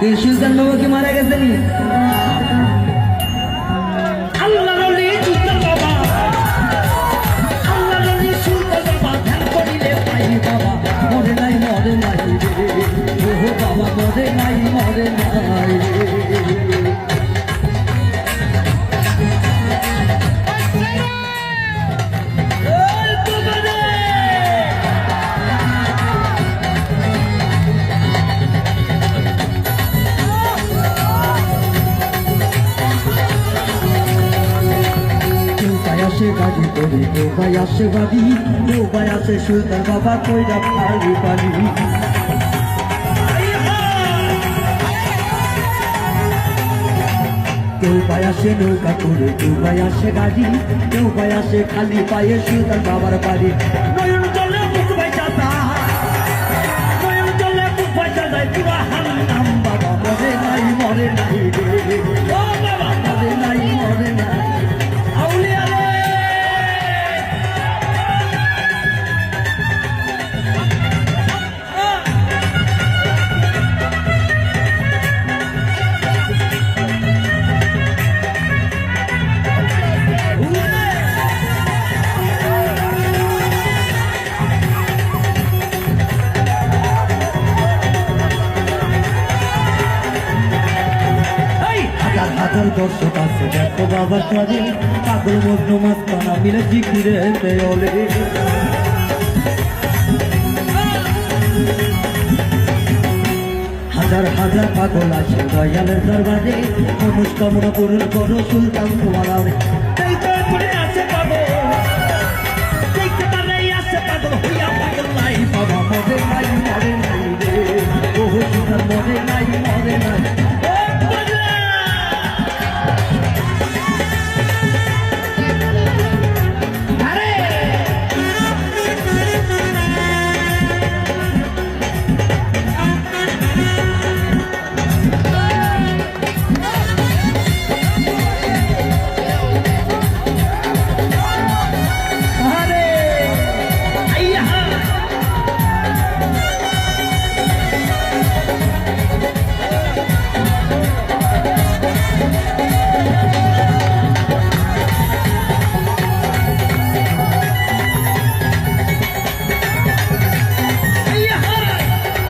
এই সুলতান বাবা কি মারা গেছেন? আল্লাহ রলি সুলতান বাবা, আল্লাহ রলি সুলতান বাবা, ধ্যান করিলে পাই বাবা, মরে নাই রে, ও বাবা মরে নাই রে। গাড়ি করে কেউ ভাই আসে বাড়ি, কেউ ভাই আসে সুলতান বাবা কইরা খালি পানি। কেউ ভাই আসে নৌকা করে, কেউ ভাই আসে গাড়ি, কেউ ভাই আসে খালি পায়ে সুলতান বাবার বাড়ি। নয়ন জলে মুখ বাইচা যায়, নয়ন জলে মুখ বাইচা যায়, পুরা হান্নাম বাবা মরে নাই রে, ও বাবা মরে নাই আউলিয়া হাজার দর্শক আছে দেখো বাবা সাজে, পাগল মজনু মাস্তানা মিলে জিকিরে ওলে। হাজার হাজার পাগল আছে দয়ালের দরবারে, মনস্কামনা পূরণ করো সুলতান তোমার আরে। আছে পাগল, দেখতে পারে আছে পাগল হইয়া পাগল নাই বাবা মরে নাই